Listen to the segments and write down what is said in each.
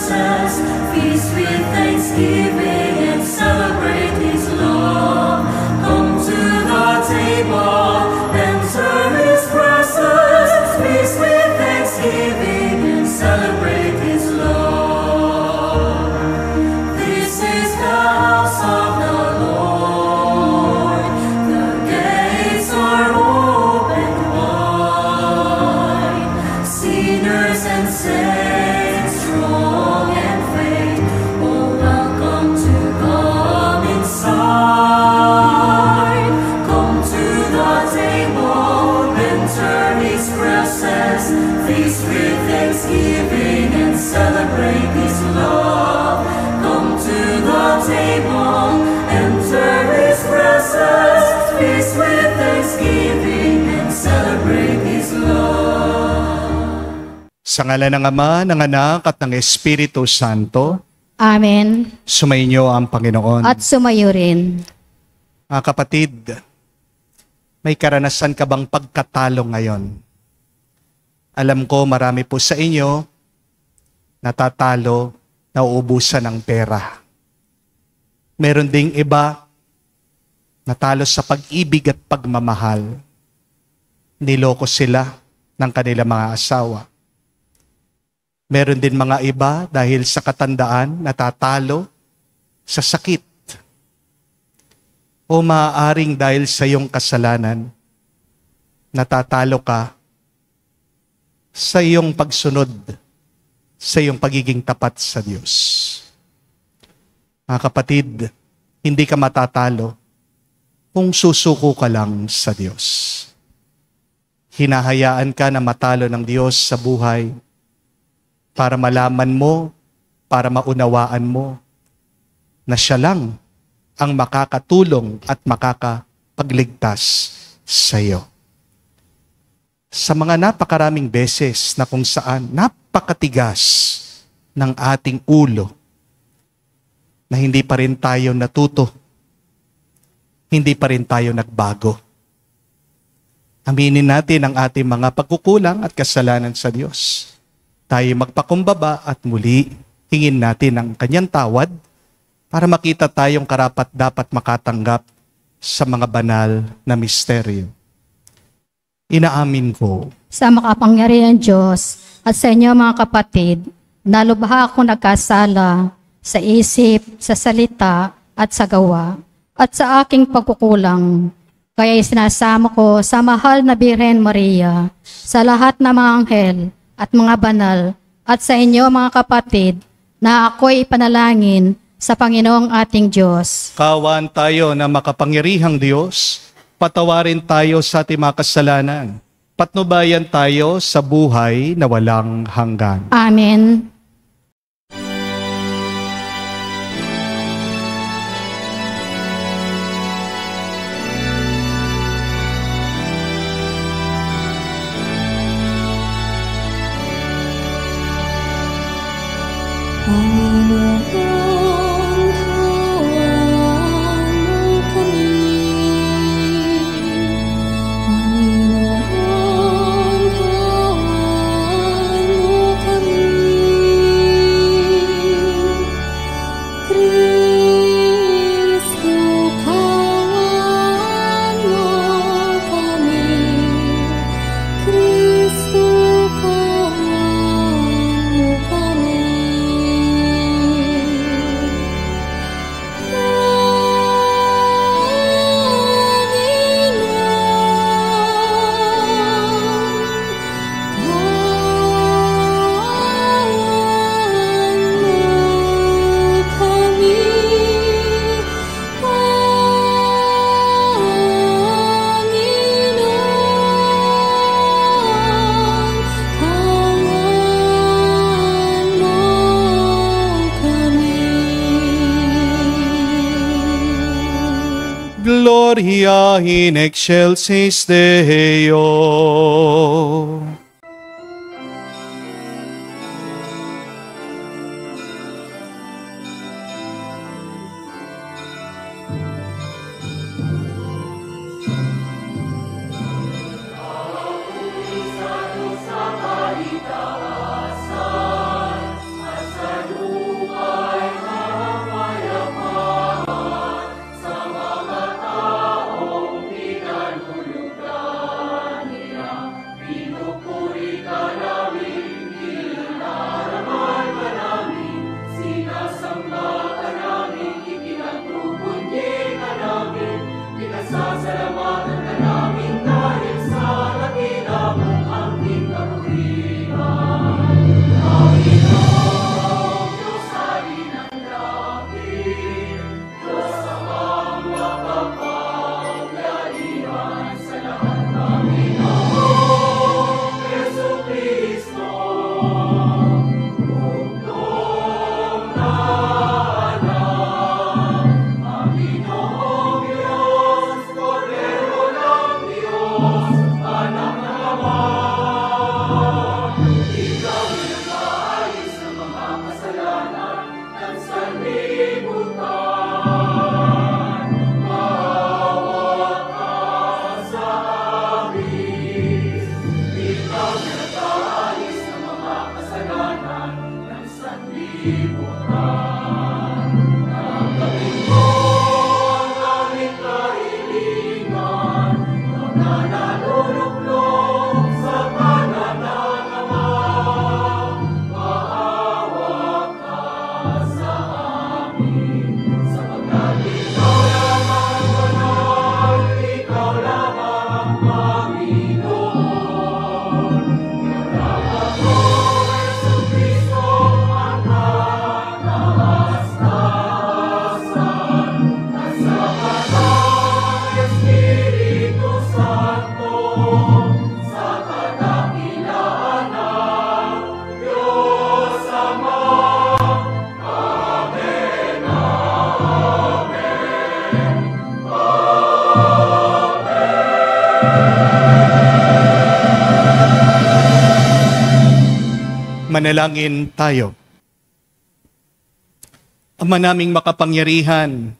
presence, feast with thanksgiving and celebrate His love. Come to the table, enter His presence, feast with thanksgiving and celebrate His love. This is the house of the Lord, the gates are open wide, sinners and saints, strong and faint, oh welcome to come inside. Come to the table, enter His presence, feast with thanksgiving and celebrate His love. Come to the table, enter His presence, feast with thanksgiving and celebrate His love. Sa ngalan ng Ama, ng Anak, at ng Espiritu Santo, Amen. sumainyo ang Panginoon. At sumayo rin. Mga kapatid, may karanasan ka bang pagkatalo ngayon? Alam ko marami po sa inyo natatalo, nauubusan ng pera. Meron ding iba natalo sa pag-ibig at pagmamahal. Niloko sila ng kanilang mga asawa. Meron din mga iba dahil sa katandaan natatalo sa sakit. O maaaring dahil sa iyong kasalanan, natatalo ka sa iyong pagsunod, sa iyong pagiging tapat sa Diyos. Mga kapatid, hindi ka matatalo kung susuko ka lang sa Diyos. Hinahayaan ka na matalo ng Diyos sa buhay para malaman mo, para maunawaan mo na siya lang ang makakatulong at makakapagligtas sa iyo. Sa mga napakaraming beses na kung saan napakatigas ng ating ulo na hindi pa rin tayo natuto, hindi pa rin tayo nagbago. Aminin natin ang ating mga pagkukulang at kasalanan sa Diyos. Tayo magpakumbaba at muli hingin natin ang kanyang tawad para makita tayong karapat dapat makatanggap sa mga banal na misteryo. Inaamin ko Sa makapangyarihan Diyos at sa inyo mga kapatid, na lubha akong nagkasala sa isip, sa salita at sa gawa at sa aking pagkukulang. Kaya sinasama ko sa mahal na Birhen Maria, sa lahat ng mga anghel at mga banal at sa inyo mga kapatid na ako'y ipanalangin sa Panginoong ating Diyos. kaawaan tayo na makapangyarihang Diyos, patawarin tayo sa ating mga kasalanan, patnubayan tayo sa buhay na walang hanggan. Amen. Gloria in excelsis Deo. Sa kalitasan at sa Manalangin tayo. Ama naming makapangyarihan,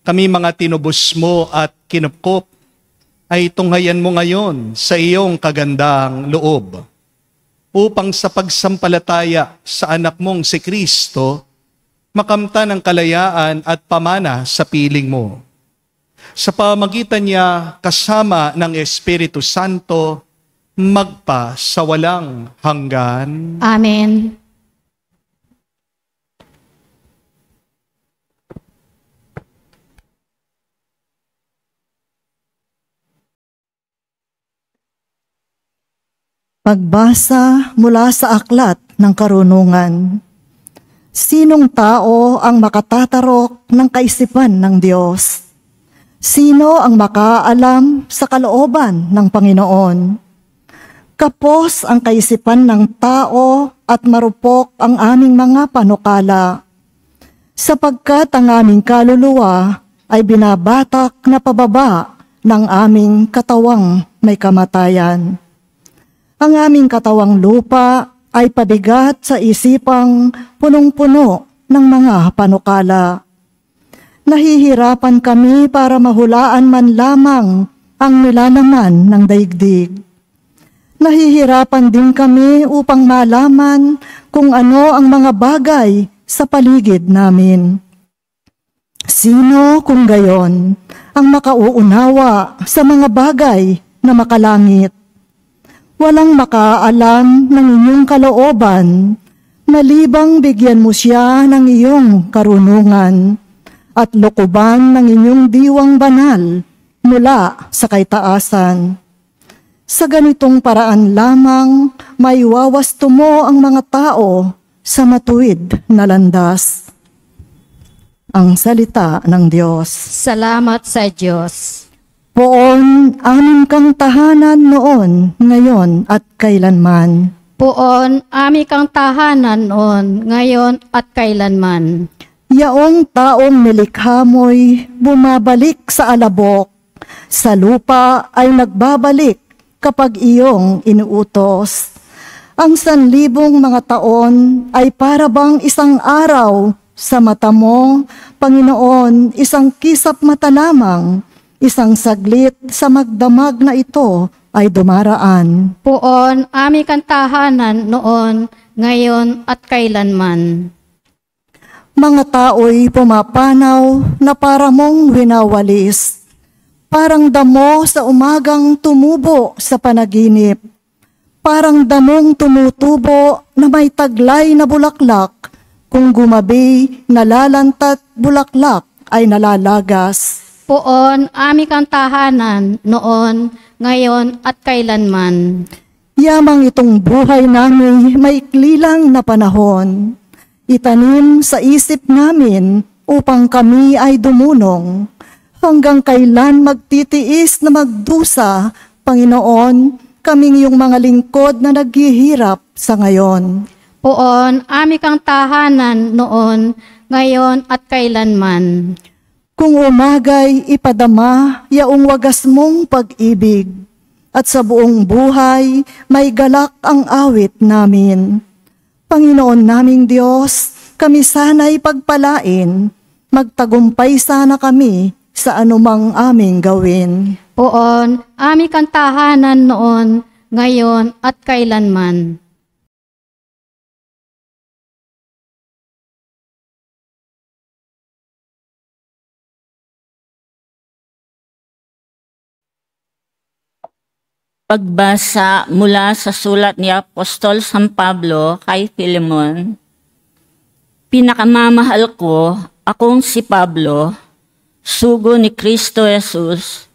kami mga tinubos mo at kinupkop, ay tunghayan mo ngayon sa iyong kagandang loob, upang sa pagsampalataya sa anak mong si Kristo, makamtan ang kalayaan at pamana sa piling mo. Sa pamagitan niya kasama ng Espiritu Santo, magpa sa walang hanggan. Amen. Pagbasa mula sa aklat ng karunungan. Sinong tao ang makatatarok ng kaisipan ng Diyos? Sino ang makaalam sa kalooban ng Panginoon? Kapos ang kaisipan ng tao at marupok ang aming mga panukala, sapagkat ang aming kaluluwa ay binabatak na pababa ng aming katawang may kamatayan. Ang aming katawang lupa ay pabigat sa isipang punong-puno ng mga panukala. Nahihirapan kami para mahulaan man lamang ang nilalaman ng daigdig. Nahihirapan din kami upang malaman kung ano ang mga bagay sa paligid namin. Sino kung gayon ang makauunawa sa mga bagay na makalangit? Walang makaalam ng inyong kalooban, malibang bigyan mo siya ng iyong karunungan at lokoban ng inyong diwang banal mula sa kaitaasan. Sa ganitong paraan lamang, may wawasto mo ang mga tao sa matuwid na landas. Ang salita ng Diyos. Salamat sa Diyos. Poon, amin kang tahanan noon, ngayon at kailanman. Poon, ami kang tahanan noon, ngayon at kailanman. Yaong taong nilikha mo'y bumabalik sa alabok, sa lupa ay nagbabalik kapag iyong inuutos. Ang 1,000 mga taon ay parabang isang araw sa mata mo, Panginoon, isang kisap mata lamang, isang saglit sa magdamag na ito ay dumaraan. Poon, ami kang tahanan noon, ngayon at kailanman. Mga tao'y pumapanaw na para mong winawalis, parang damo sa umagang tumubo sa panaginip, parang damong tumutubo na may taglay na bulaklak, kung gumabi, nalalantat bulaklak ay nalalagas. Poon, ami kang tahanan noon, ngayon at kailanman. Yamang itong buhay namin maikli lang na panahon, itanim sa isip namin upang kami ay dumunong. Hanggang kailan magtitiis na magdusa, Panginoon, kaming iyong mga lingkod na naghihirap sa ngayon. Poon, ami kang tahanan noon, ngayon at kailanman. Kung umagay ipadama, yaong wagas mong pag-ibig, at sa buong buhay, may galak ang awit namin. Panginoon naming Diyos, kami sana'y pagpalain, magtagumpay sana kami sa anumang aming gawin. Poon, ami kang tahanan noon, ngayon at kailanman. Pagbasa mula sa sulat ni Apostol San Pablo kay Filemon. Pinakamamahal ko, akong si Pablo, sugo ni Kristo Jesus,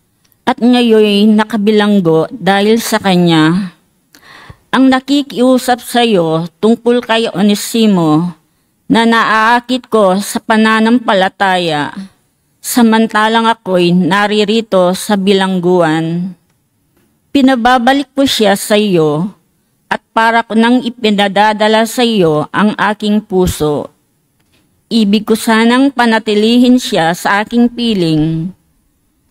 at ngayoy nakabilanggo dahil sa Kanya. Ang nakikiusap sa iyo tungkol kay Onesimo na naaakit ko sa pananampalataya, samantalang ako'y naririto sa bilangguan. Pinababalik ko siya sa iyo at para ko nang ipinadadala sa iyo ang aking puso. Ibig ko sanang panatilihin siya sa aking piling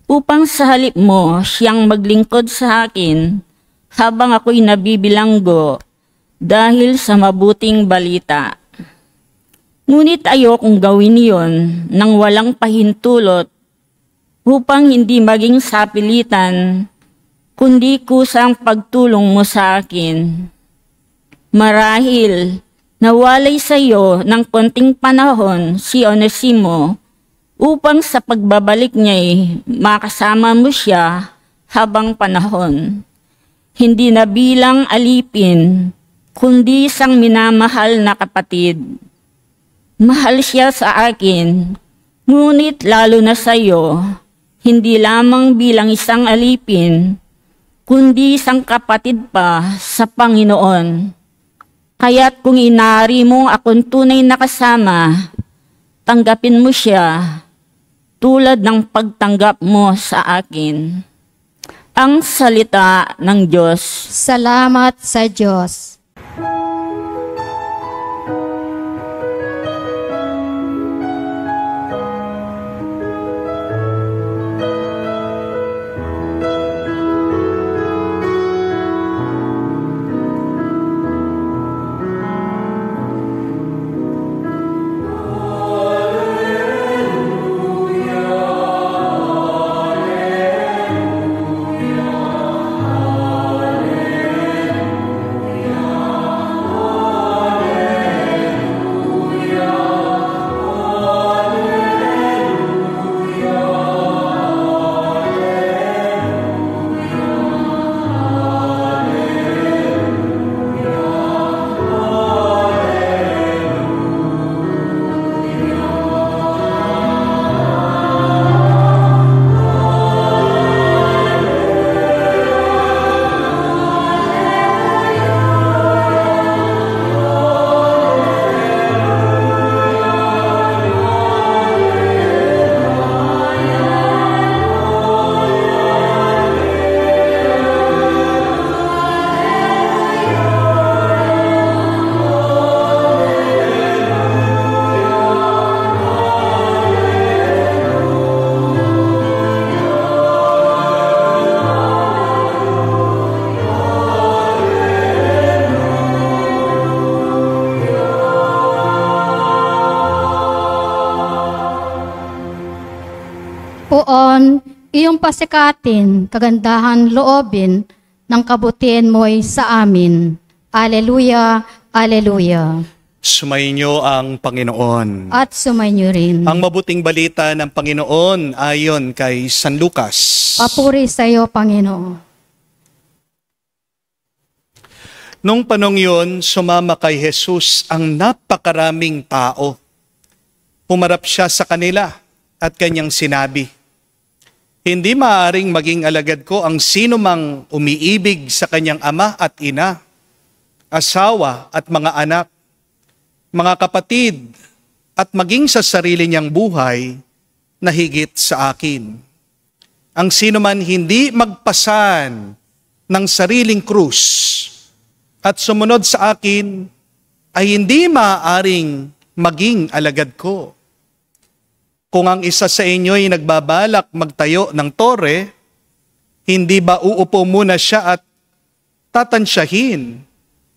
upang sa halip mo siyang maglingkod sa akin habang ako'y nabibilanggo dahil sa mabuting balita. Ngunit ayokong gawin iyon nang walang pahintulot upang hindi maging sapilitan kundi kusang pagtulong mo sa akin. Marahil, nawalay sa iyo ng konting panahon si Onesimo upang sa pagbabalik niya'y makasama mo siya habang panahon. Hindi na bilang alipin, kundi isang minamahal na kapatid. Mahal siya sa akin, ngunit lalo na sa iyo, hindi lamang bilang isang alipin, kundi isang kapatid pa sa Panginoon. Kaya't kung inari mo akong tunay na kasama, tanggapin mo siya tulad ng pagtanggap mo sa akin. Ang salita ng Diyos. Salamat sa Diyos. Poon, iyong pasikatin, kagandahan loobin, ng kabutihan mo'y sa amin. Aleluya, aleluya. Sumainyo ang Panginoon. At sumainyo rin. Ang mabuting balita ng Panginoon ayon kay San Lucas. Papuri sa iyo, Panginoon. Nung panong yun, sumama kay Jesus ang napakaraming tao. Pumarap siya sa kanila at kanyang sinabi, "Hindi maaaring maging alagad ko ang sino mang umiibig sa kanyang ama at ina, asawa at mga anak, mga kapatid, at maging sa sarili niyang buhay na higit sa akin. Ang sino man hindi magpasan ng sariling krus at sumunod sa akin, ay hindi maaaring maging alagad ko. Kung ang isa sa inyo ay nagbabalak magtayo ng tore, hindi ba uupo muna siya at tatansyahin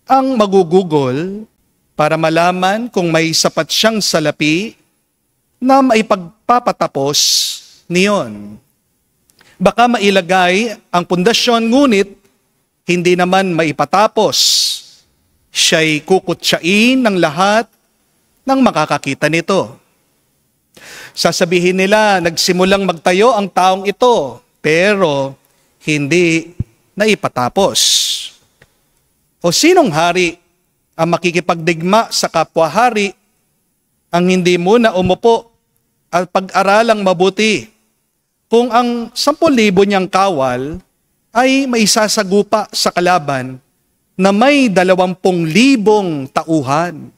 ang magugugol para malaman kung may sapat siyang salapi na maipagpapatapos niyon? Baka mailagay ang pundasyon ngunit hindi naman maipatapos. Siya'y kukutsain ng lahat ng makakakita nito. Sasabihin nila, nagsimulang magtayo ang taong ito, pero hindi naipatapos. O sinong hari ang makikipagdigma sa kapwa-hari ang hindi muna umupo at pag-aralang mabuti kung ang 10,000 niyang kawal ay maisasagupa sa kalaban na may 20,000 tauhan.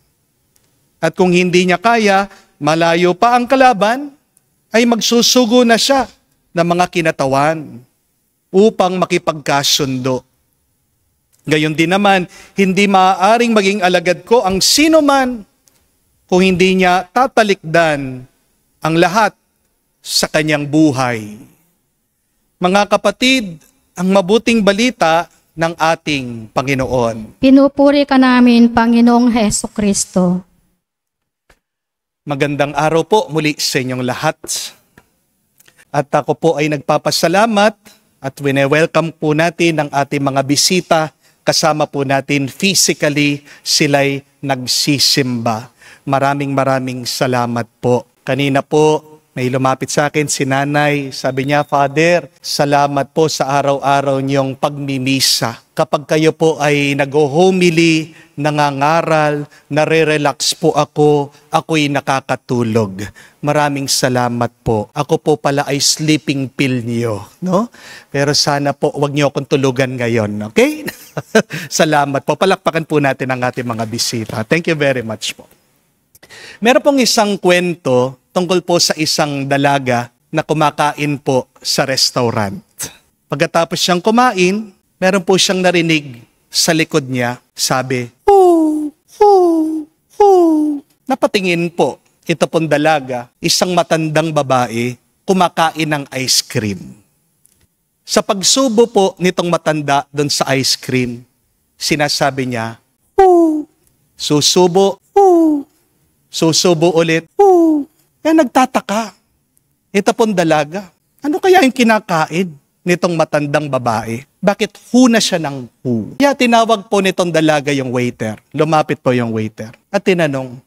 At kung hindi niya kaya, malayo pa ang kalaban, ay magsusugo na siya ng mga kinatawan upang makipagkasundo. Gayon din naman, hindi maaaring maging alagad ko ang sino man kung hindi niya tatalikdan ang lahat sa kanyang buhay. Mga kapatid, ang mabuting balita ng ating Panginoon. Pinupuri ka namin, Panginoong Heso Kristo. Magandang araw po muli sa inyong lahat. At ako po ay nagpapasalamat at wine-welcome po natin ang ating mga bisita. Kasama po natin physically, sila'y nagsisimba. Maraming salamat po. Kanina po, may lumapit sa akin si nanay. Sabi niya, Father, salamat po sa araw-araw niyong pagmimisa. Kapag kayo po ay nag-homily, nangangaral, nare-relax po ako'y nakakatulog. Maraming salamat po. Ako po pala ay sleeping pill niyo, no? Pero sana po wag niyo akong tulugan ngayon, okay? Salamat po. Palakpakan po natin ang ating mga bisita. Thank you very much po. Meron pong isang kwento tungkol po sa isang dalaga na kumakain po sa restaurant. Pagkatapos siyang kumain, meron po siyang narinig sa likod niya, sabi, "Hoo, hoo, hoo." Napatingin po, ito pong dalaga, isang matandang babae, kumakain ng ice cream. Sa pagsubo po nitong matanda doon sa ice cream, sinasabi niya, "Hoo." Susubo, "Hoo." Susubo ulit, "Hoo." Kaya nagtataka, ito pong dalaga, ano kaya yung kinakain nitong matandang babae? Bakit hu na siya ng hu? Kaya tinawag po nitong dalaga yung waiter. Lumapit po yung waiter. At tinanong,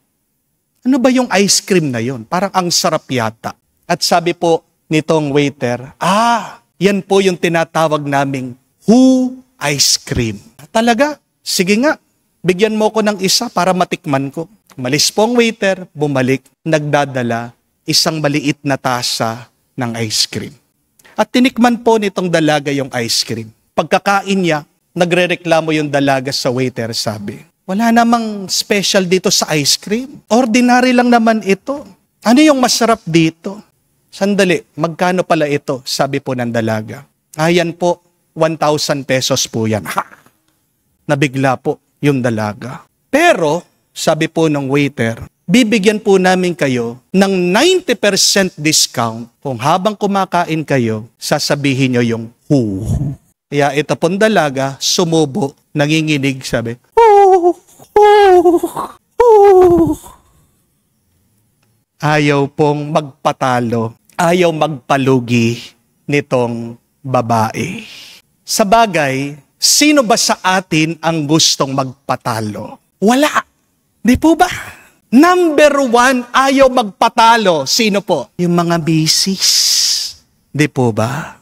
ano ba yung ice cream na yun? Parang ang sarap yata. At sabi po nitong waiter, yan po yung tinatawag naming hu ice cream. Talaga? Sige nga, bigyan mo ko ng isa para matikman ko. Malis po ang waiter, bumalik, nagdadala isang maliit na tasa ng ice cream. At tinikman po nitong dalaga yung ice cream. Pagkakain niya, nagrereklamo yung dalaga sa waiter, sabi, wala namang special dito sa ice cream. Ordinary lang naman ito. Ano yung masarap dito? Sandali, magkano pala ito? Sabi po ng dalaga. Ayan po, 1,000 pesos po yan. Ha! Nabigla po yung dalaga. Pero, sabi po ng waiter, bibigyan po namin kayo ng 90% discount kung habang kumakain kayo, sasabihin nyo yung hu. Kaya ito pong dalaga, sumubo, nanginginig, sabi, hu, hu, hu. Ayaw pong magpatalo, ayaw magpalugi nitong babae. Sa bagay, sino ba sa atin ang gustong magpatalo? Wala. Di po ba? Number 1, ayaw magpatalo. Sino po? Yung mga misis. Di po ba?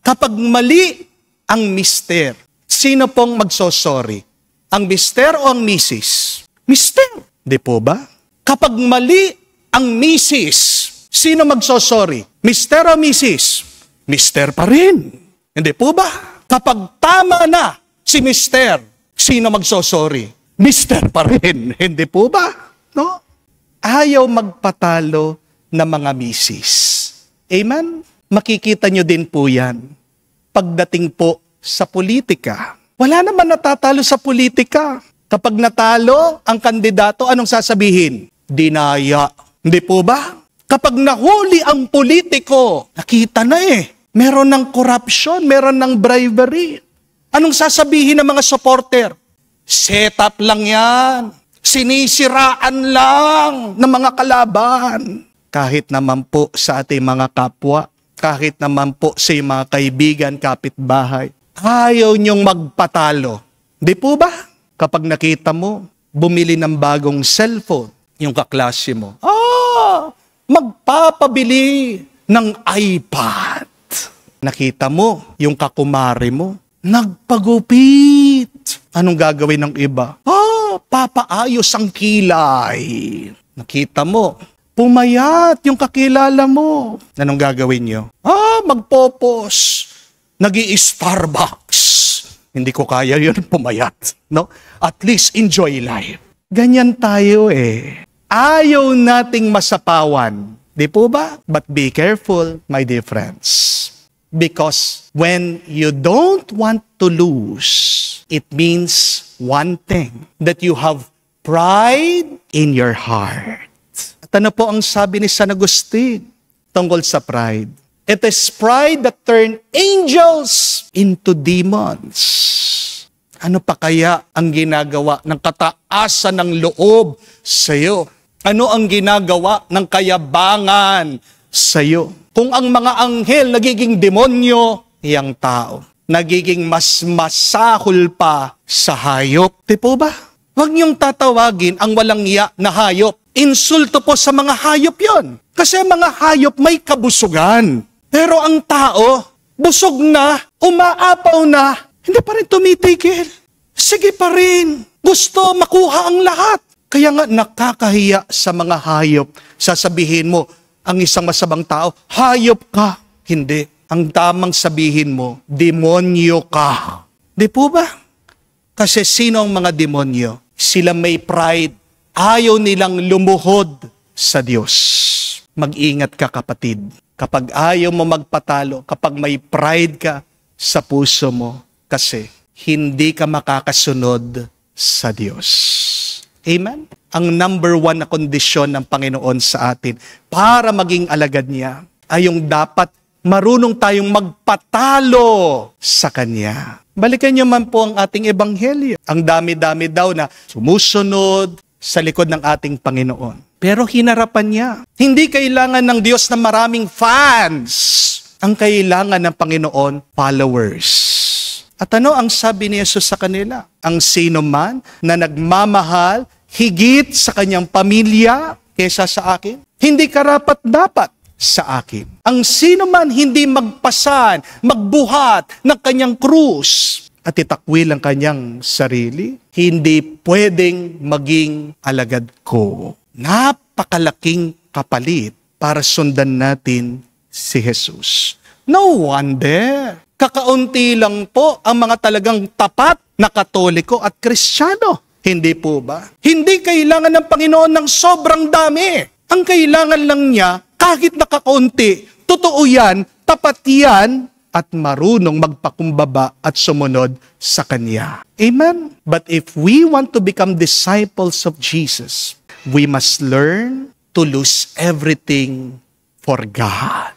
Kapag mali ang mister, sino pong magsosorry? Ang mister o ang misis? Mister. Di po ba? Kapag mali ang misis, sino magsosorry? Mister o misis? Mister pa rin. Hindi po ba? Kapag tama na si mister, sino magsosorry? Mister pa rin. Hindi po ba? No? Ayaw magpatalo na mga misis. Amen? Makikita nyo din po yan. Pagdating po sa politika. Wala naman natatalo sa politika. Kapag natalo ang kandidato, anong sasabihin? Dinaya. Hindi po ba? Kapag nahuli ang politiko, nakita na meron ng corruption, meron ng bribery. Anong sasabihin ng mga supporter? Set up lang yan. Sinisiraan lang ng mga kalaban. Kahit naman po sa ating mga kapwa, kahit naman po sa mga kaibigan, kapitbahay, ayaw niyong magpatalo. Di po ba? Kapag nakita mo, bumili ng bagong cellphone, yung kaklase mo, magpapabili ng iPad. Nakita mo, yung kakumari mo, nagpagupit. Anong gagawin ng iba? Papaayos ang kilay. Nakita mo, pumayat yung kakilala mo. Anong gagawin nyo? Magpopos. Nag-i-Starbucks. Hindi ko kaya yun, pumayat. No? At least enjoy life. Ganyan tayo Ayaw nating masapawan. Di po ba? But be careful, my dear friends. Because when you don't want to lose, it means one thing, that you have pride in your heart. At ano po ang sabi ni San Agustin tungkol sa pride? It is pride that turned angels into demons. Ano pa kaya ang ginagawa ng kataasan ng loob sa iyo? Ano ang ginagawa ng kayabangan sa iyo? Kung ang mga anghel nagiging demonyo, iyang tao nagiging mas masahol pa sa hayop. Di po ba? Huwag niyong tatawagin ang walang iya na hayop. Insulto po sa mga hayop yon. Kasi mga hayop may kabusugan. Pero ang tao, busog na, umaapaw na, hindi pa rin tumitigil. Sige pa rin. Gusto makuha ang lahat. Kaya nga nakakahiya sa mga hayop. Sasabihin mo, ang isang masamang tao, hayop ka. Hindi. Ang tamang sabihin mo, demonyo ka. Di po ba? Kasi sino ang mga demonyo? Sila may pride. Ayaw nilang lumuhod sa Diyos. Mag-ingat ka, kapatid. Kapag ayaw mo magpatalo, kapag may pride ka sa puso mo, kasi hindi ka makakasunod sa Diyos. Amen? Ang number one na kondisyon ng Panginoon sa atin para maging alagad niya ay yung dapat marunong tayong magpatalo sa Kanya. Balikan niyo man po ang ating ebanghelyo. Ang dami-dami daw na sumusunod sa likod ng ating Panginoon. Pero hinarapan niya. Hindi kailangan ng Diyos na maraming fans. Ang kailangan ng Panginoon, followers. At ano ang sabi ni Jesus sa kanila? Ang sino man na nagmamahal higit sa kanyang pamilya kaysa sa akin, hindi karapat-dapat sa akin. Ang sino man hindi magpasan, magbuhat ng kanyang krus at itakwil ang kanyang sarili, hindi pwedeng maging alagad ko. Napakalaking kapalit para sundan natin si Jesus. No wonder, kakaunti lang po ang mga talagang tapat na Katoliko at Kristiyano. Hindi po ba? Hindi kailangan ng Panginoon ng sobrang dami. Ang kailangan lang niya, kahit nakakaunti, totoo yan, tapat yan, at marunong magpakumbaba at sumunod sa Kanya. Amen? But if we want to become disciples of Jesus, we must learn to lose everything for God.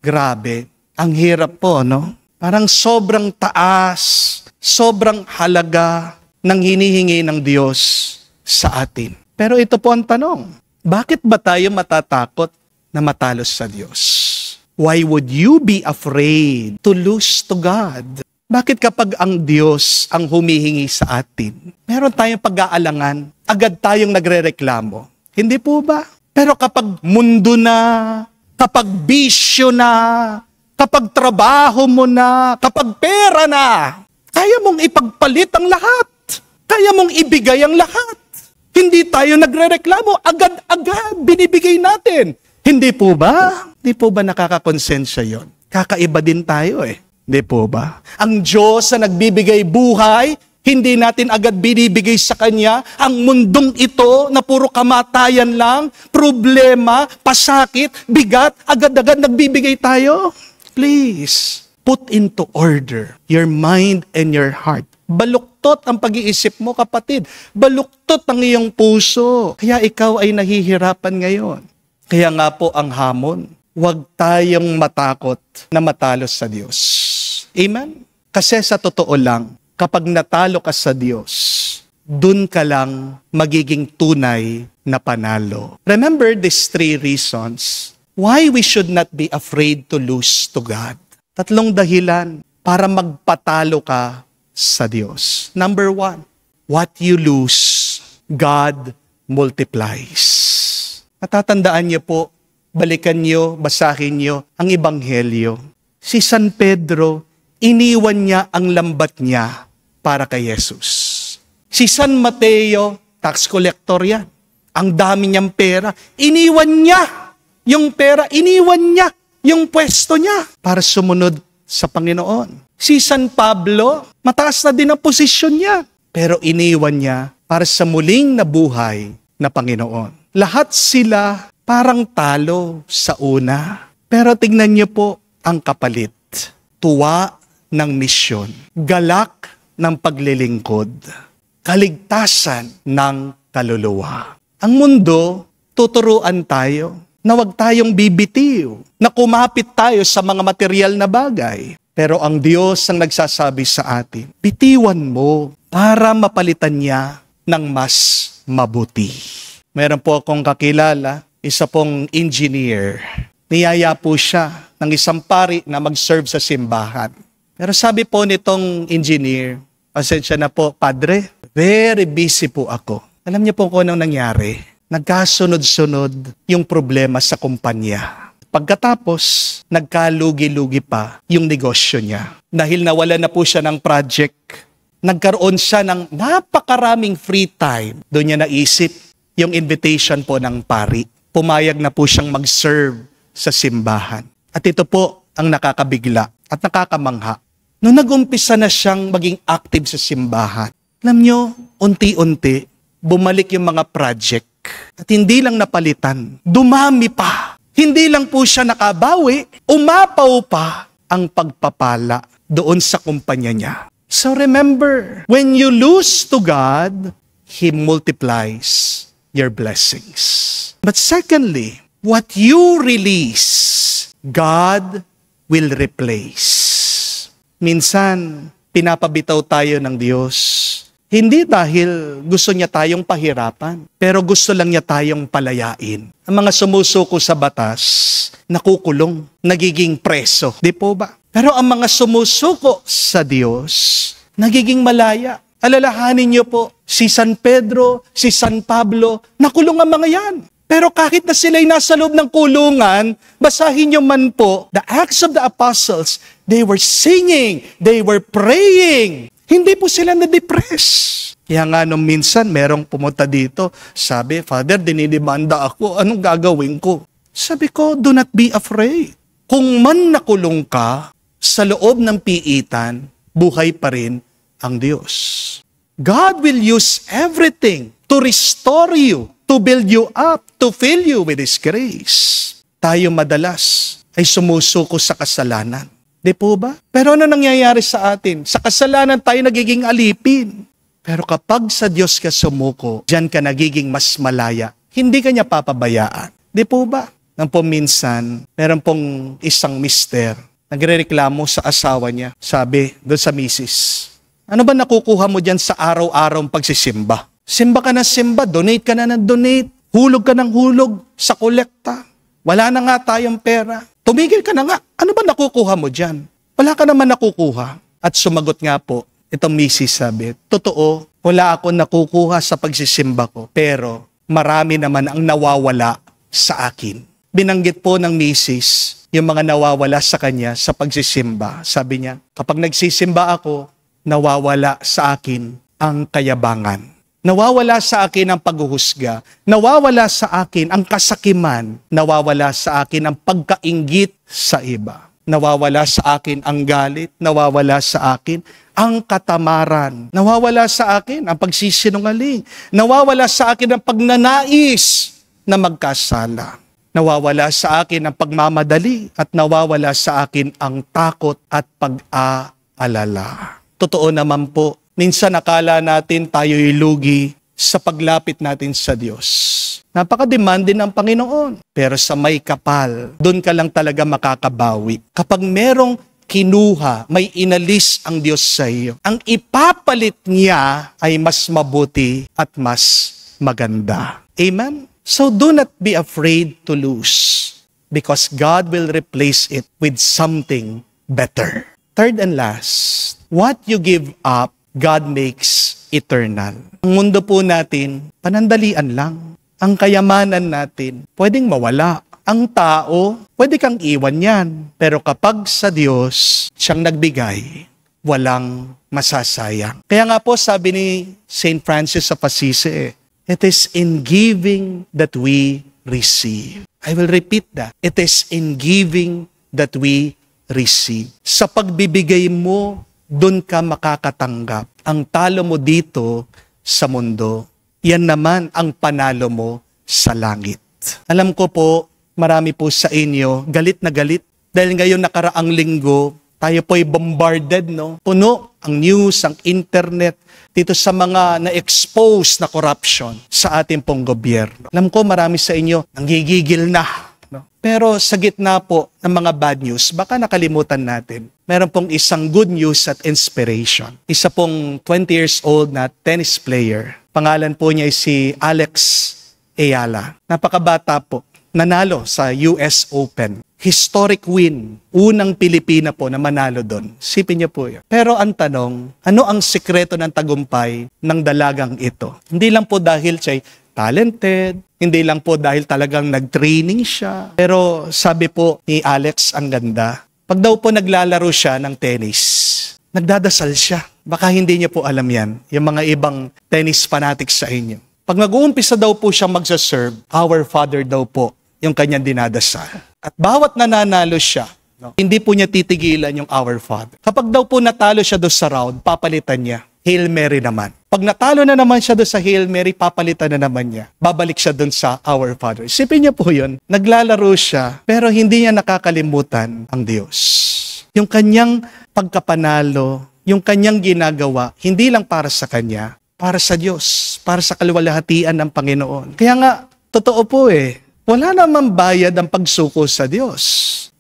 Grabe, ang hirap po, no? Parang sobrang taas, sobrang halaga ng hinihingi ng Diyos sa atin. Pero ito po ang tanong, bakit ba tayo matatakot na matalo sa Diyos? Why would you be afraid to lose to God? Bakit kapag ang Diyos ang humihingi sa atin, meron tayong pag-aalangan, agad tayong nagrereklamo? Hindi po ba? Pero kapag mundo na, kapag bisyo na, kapag trabaho mo na, kapag pera na, kaya mong ipagpalit ang lahat. Kaya mong ibigay ang lahat. Hindi tayo nagrereklamo, agad-agad binibigay natin. Hindi po ba? Hindi po ba nakakakonsensya yon? Kakaiba din tayo Hindi po ba? Ang Diyos na nagbibigay buhay, hindi natin agad binibigay sa Kanya. Ang mundong ito na puro kamatayan lang, problema, pasakit, bigat, agad-agad nagbibigay tayo. Please, put into order your mind and your heart. Baluktot ang pag-iisip mo, kapatid. Baluktot ang iyong puso. Kaya ikaw ay nahihirapan ngayon. Kaya nga po ang hamon, huwag tayong matakot na matalo sa Diyos. Amen? Kasi sa totoo lang, kapag natalo ka sa Diyos, dun ka lang magiging tunay na panalo. Remember these 3 reasons why we should not be afraid to lose to God. 3 dahilan para magpatalo ka sa Diyos. Number 1, what you lose, God multiplies. Natatandaan niyo po, balikan niyo, basahin niyo ang Ebanghelyo. Si San Pedro, iniwan niya ang lambat niya para kay Jesus. Si San Mateo, tax collector yan. Ang dami niyang pera, iniwan niya yung pera, iniwan niya yung pwesto niya para sumunod sa Panginoon. Si San Pablo, mataas na din ang posisyon niya, pero iniwan niya para sa muling nabuhay na Panginoon. Lahat sila parang talo sa una. Pero tignan niyo po ang kapalit. Tuwa ng misyon, galak ng paglilingkod, kaligtasan ng kaluluwa. Ang mundo, tuturuan tayo na huwag tayong bibitiw, na kumapit tayo sa mga material na bagay. Pero ang Diyos ang nagsasabi sa atin, bitiwan mo para mapalitan niya ng mas mabuti. Meron po akong kakilala, isa pong engineer. Niyaya po siya ng isang pari na mag-serve sa simbahan. Pero sabi po nitong engineer, pasensya na po, Padre, very busy po ako. Alam niyo po kung anong nangyari? Nagkasunod-sunod yung problema sa kumpanya. Pagkatapos, nagkalugi-lugi pa yung negosyo niya. Dahil nawala na po siya ng project, nagkaroon siya ng napakaraming free time. Doon niya naisip yung invitation po ng pari. Pumayag na po siyang mag-serve sa simbahan. At ito po ang nakakabigla at nakakamangha. Noong nag-umpisa na siyang maging active sa simbahan, alam nyo, unti-unti, bumalik yung mga project. At hindi lang napalitan, dumami pa. Hindi lang po siya nakabawi, umapaw pa ang pagpapala doon sa kumpanya niya. So remember, when you lose to God, He multiplies your blessings. But secondly, what you release, God will replace. Minsan, pinapabitaw tayo ng Diyos. Hindi dahil gusto niya tayong pahirapan, pero gusto lang niya tayong palayain. Ang mga sumusuko sa batas, nakukulong, nagiging preso. Di po ba? Pero ang mga sumusuko sa Diyos, nagiging malaya. Alalahanin niyo po, si San Pedro, si San Pablo, nakulong ang mga yan. Pero kahit na sila'y nasa loob ng kulungan, basahin niyo man po, the Acts of the Apostles, they were singing, they were praying. Hindi po sila na-depress. Kaya nga nung minsan, merong pumunta dito, sabi, Father, dinidemanda ako, anong gagawin ko? Sabi ko, do not be afraid. Kung man nakulong ka, sa loob ng piitan, buhay pa rin ang Diyos. God will use everything to restore you, to build you up, to fill you with His grace. Tayo madalas ay sumusuko sa kasalanan. Di po ba? Pero ano nangyayari sa atin? Sa kasalanan tayo nagiging alipin. Pero kapag sa Diyos ka sumuko, diyan ka nagiging mas malaya. Hindi ka niya papabayaan. Di po ba? Nang po minsan, meron pong isang mister, nagrereklamo sa asawa niya. Sabi doon sa misis, ano ba nakukuha mo dyan sa araw-araw pagsisimba? Simba ka na simba, donate ka na ng donate, hulog ka ng hulog sa kolekta. Wala na nga tayong pera. Tumigil ka na nga. Ano ba nakukuha mo dyan? Wala ka naman nakukuha. At sumagot nga po, itong misis sabi, totoo, wala ako nakukuha sa pagsisimba ko, pero marami naman ang nawawala sa akin. Binanggit po ng misis yung mga nawawala sa kanya sa pagsisimba. Sabi niya, kapag nagsisimba ako, nawawala sa akin ang kayabangan. Nawawala sa akin ang paghuhusga. Nawawala sa akin ang kasakiman. Nawawala sa akin ang pagkainggit sa iba. Nawawala sa akin ang galit. Nawawala sa akin ang katamaran. Nawawala sa akin ang pagsisinungaling. Nawawala sa akin ang pagnanais na magkasala. Nawawala sa akin ang pagmamadali at nawawala sa akin ang takot at pag-aalala. Totoo naman po, Minsan akala natin tayo'y lugi sa paglapit natin sa Diyos. Napaka-demanding ng Panginoon. Pero sa may kapal, doon ka lang talaga makakabawi. Kapag merong kinuha, may inalis ang Diyos sa iyo, ang ipapalit niya ay mas mabuti at mas maganda. Amen? So do not be afraid to lose because God will replace it with something better. Third and last, what you give up, God makes eternal. Ang mundo po natin, panandalian lang. Ang kayamanan natin, pwedeng mawala. Ang tao, pwede kang iwan yan. Pero kapag sa Diyos, siyang nagbigay, walang masasayang. Kaya nga po sabi ni St. Francis of Assisi, it is in giving that we receive. I will repeat that. It is in giving that we receive. Sa pagbibigay mo, doon ka makakatanggap. Ang talo mo dito sa mundo, yan naman ang panalo mo sa langit. Alam ko po, marami po sa inyo, galit na galit. Dahil ngayon nakaraang linggo, tayo po'y bombarded, no? Puno ang news, ang internet, dito sa mga na-expose na corruption sa ating pong gobyerno. Alam ko marami sa inyo, nanggigigil na. No? Pero sa gitna po ng mga bad news, baka nakalimutan natin. Meron pong isang good news at inspiration. Isa pong 20 years old na tennis player. Pangalan po niya ay si Alex Ayala. Napakabata po. Nanalo sa US Open. Historic win. Unang Pilipina po na manalo doon. Sipin niyo po yun. Pero ang tanong, ano ang sikreto ng tagumpay ng dalagang ito? Hindi lang po dahil siya'y talented, hindi lang po dahil talagang nag-training siya. Pero sabi po ni Alex, ang ganda, pag daw po naglalaro siya ng tennis, nagdadasal siya. Baka hindi niyo po alam yan, yung mga ibang tennis fanatics sa inyo. Pag nag-uumpisa daw po siya magsaserve, Our Father daw po yung kanyang dinadasal. At bawat nananalo siya, hindi po niya titigilan yung Our Father. Kapag daw po natalo siya doon sa round, papalitan niya. Hail Mary naman. Pag natalo na naman siya doon sa Hail Mary, papalitan na naman niya. Babalik siya doon sa Our Father. Isipin niya po yun. Naglalaro siya, pero hindi niya nakakalimutan ang Diyos. Yung kanyang pagkapanalo, yung kanyang ginagawa, hindi lang para sa kanya, para sa Diyos, para sa kaluwalhatian ng Panginoon. Kaya nga, totoo po wala namang bayad ang pagsuko sa Diyos.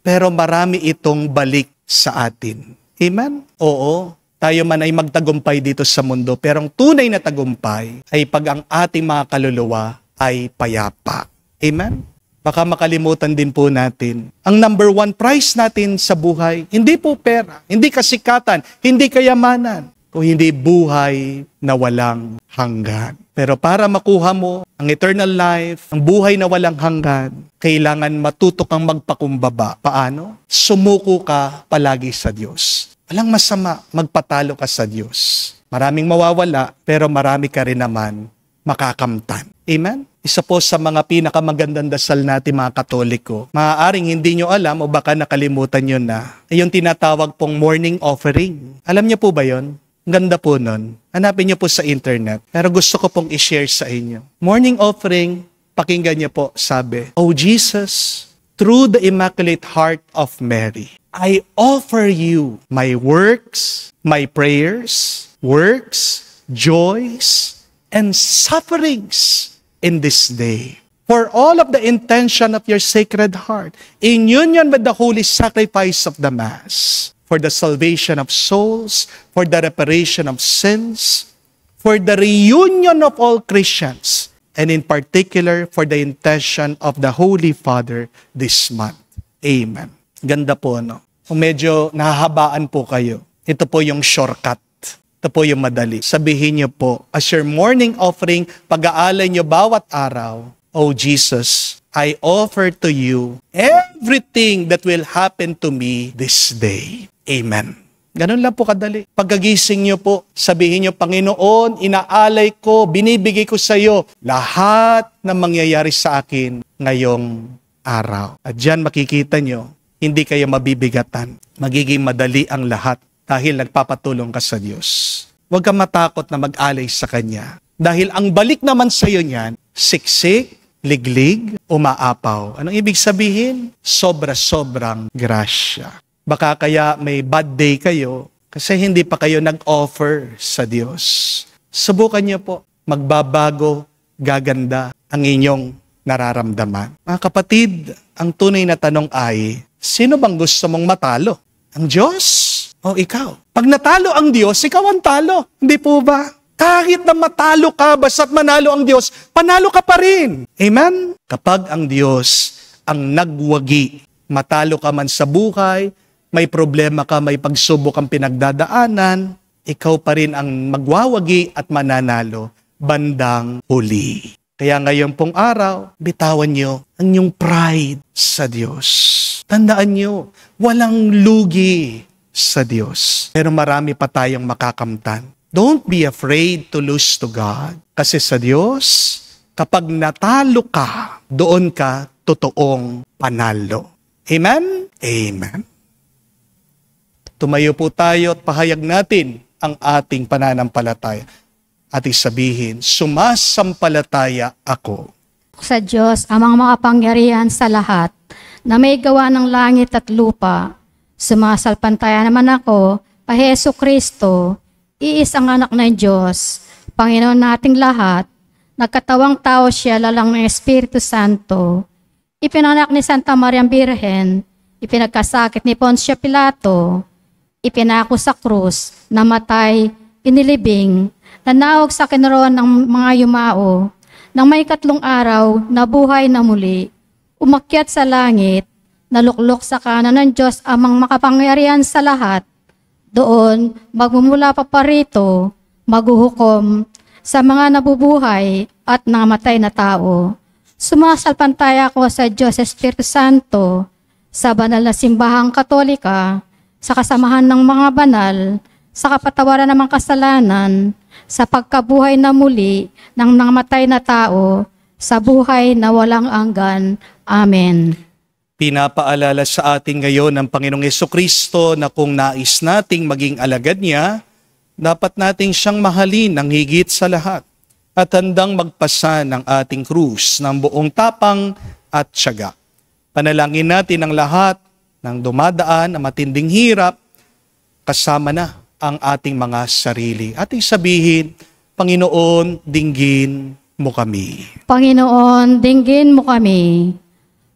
Pero marami itong balik sa atin. Amen? Oo, tayo man ay magtagumpay dito sa mundo, pero ang tunay na tagumpay ay pag ang ating mga kaluluwa ay payapa. Amen? Baka makalimutan din po natin. Ang number one prize natin sa buhay, hindi po pera, hindi kasikatan, hindi kayamanan, o hindi buhay na walang hanggan. Pero para makuha mo ang eternal life, ang buhay na walang hanggan, kailangan matuto kang magpakumbaba. Paano? Sumuko ka palagi sa Diyos. Walang masama, magpatalo ka sa Diyos. Maraming mawawala, pero marami ka rin naman makakamtan. Amen? Isa po sa mga pinakamagandang dasal natin mga Katoliko. Maaaring hindi nyo alam o baka nakalimutan nyo na, yung tinatawag pong morning offering. Alam niyo po ba yon? Ganda po nun. Hanapin niyo po sa internet. Pero gusto ko pong i-share sa inyo. Morning offering, pakinggan niyo po, sabi, O Jesus, through the Immaculate Heart of Mary, I offer you my works, my prayers, works, joys, and sufferings in this day. For all of the intention of your Sacred Heart, in union with the holy sacrifice of the Mass, for the salvation of souls, for the reparation of sins, for the reunion of all Christians, and in particular for the intention of the Holy Father this month. Amen. Ganda po, no? Kung medyo nahahabaan po kayo, ito po yung shortcut. Ito po yung madali. Sabihin niyo po, as your morning offering, pag-aalay niyo bawat araw, O Jesus, I offer to you everything that will happen to me this day. Amen. Ganun lang po kadali. Pagkagising niyo po, sabihin niyo, Panginoon, inaalay ko, binibigay ko sa iyo lahat na mangyayari sa akin ngayong araw. At diyan makikita niyo, hindi kayo mabibigatan. Magiging madali ang lahat dahil nagpapatulong ka sa Diyos. Huwag kang matakot na mag-alay sa Kanya. Dahil ang balik naman sa iyo niyan, siksik, liglig, umaapaw. Anong ibig sabihin? Sobra-sobrang grasya. Baka kaya may bad day kayo, Kasi hindi pa kayo nag-offer sa Diyos. Subukan niyo po. Magbabago, gaganda ang inyong nararamdaman. Mga kapatid, ang tunay na tanong ay, sino bang gusto mong matalo? Ang Diyos o ikaw? Pag natalo ang Diyos, ikaw ang talo. Hindi po ba? Kahit na matalo ka, basta't manalo ang Diyos, panalo ka pa rin. Amen? Kapag ang Diyos ang nagwagi, matalo ka man sa buhay, may problema ka, may pagsubok ang pinagdadaanan, ikaw pa rin ang magwawagi at mananalo bandang huli. Kaya ngayon pong araw, bitawan nyo ang inyong pride sa Diyos. Tandaan nyo, walang lugi sa Diyos. Pero marami pa tayong makakamtan. Don't be afraid to lose to God. Kasi sa Diyos, kapag natalo ka, doon ka totoong panalo. Amen? Amen. Tumayo po tayo at pahayag natin ang ating pananampalataya. Ating sabihin, sumasampalataya ako. Sa Diyos, amang makapangyarihan sa lahat, na may gawa ng langit at lupa, sumasampalataya naman ako, pa Hesu Kristo, iisang anak ng Diyos, Panginoon nating lahat, nagkatawang tao siya lalang ng Espiritu Santo, ipinanak ni Santa Maria Birhen, ipinagkasakit ni Poncio Pilato, ipinako sa krus, namatay, inilibing, nanawag sa kinroon ng mga yumao, nang may 3 araw, nabuhay na muli, umakyat sa langit, naluklok sa kanan ng Diyos amang makapangyarihan sa lahat, doon, magmumula pa rito, maghuhukom sa mga nabubuhay at namatay na tao. Sumasampalataya ako sa Diyos Espiritu Santo, sa banal na simbahang Katolika, sa kasamahan ng mga banal, sa kapatawaran ng mga kasalanan, sa pagkabuhay na muli ng namatay na tao, sa buhay na walang hanggan. Amen. Pinapaalala sa atin ngayon ng Panginoong Jesucristo na kung nais nating maging alagad niya, dapat nating siyang mahalin ng higit sa lahat at handang magpasa ng ating krus ng buong tapang at tiyaga. Panalangin natin ang lahat ng dumadaan na matinding hirap, kasama na ang ating mga sarili. Ating sabihin, Panginoon, dinggin mo kami. Panginoon, dinggin mo kami.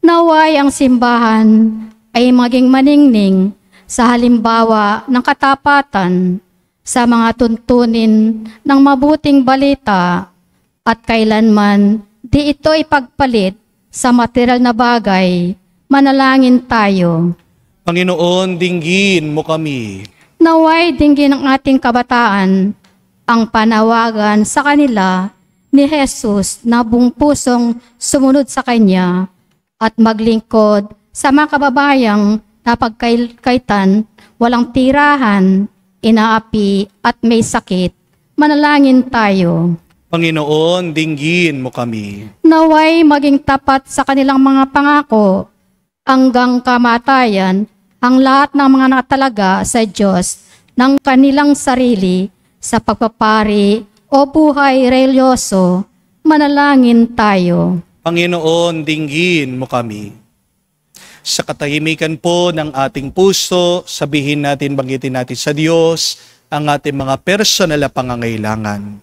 Naway ang simbahan ay maging maningning sa halimbawa ng katapatan sa mga tuntunin ng mabuting balita at kailanman di ito ipagpalit sa material na bagay. Manalangin tayo. Panginoon, dinggin mo kami. Naway dinggin ng ating kabataan ang panawagan sa kanila ni Jesus na buong pusong sumunod sa Kanya at maglingkod sa mga kababayang napagkaitan, walang tirahan, inaapi at may sakit. Manalangin tayo. Panginoon, dinggin mo kami. Naway maging tapat sa kanilang mga pangako hanggang kamatayan ang lahat ng mga nakatalaga sa Diyos ng kanilang sarili sa pagpapari o buhay religyoso. Manalangin tayo. Panginoon, dinggin mo kami. Sa katahimikan po ng ating puso, sabihin natin, banggitin natin sa Diyos ang ating mga personal na pangangailangan.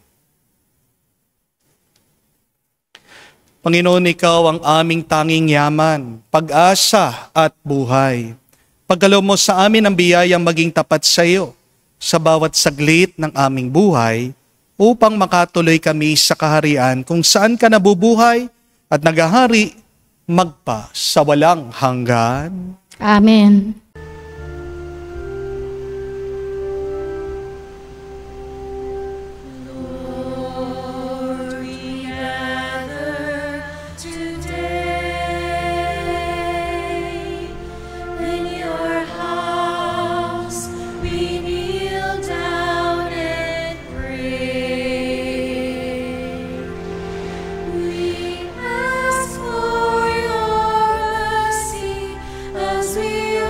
Panginoon, Ikaw ang aming tanging yaman, pag-asa at buhay. Pagkaloob mo sa amin ang biyayang maging tapat sa iyo sa bawat saglit ng aming buhay upang makatuloy kami sa kaharian kung saan ka nabubuhay at naghahari magpa sa walang hanggan. Amen. As we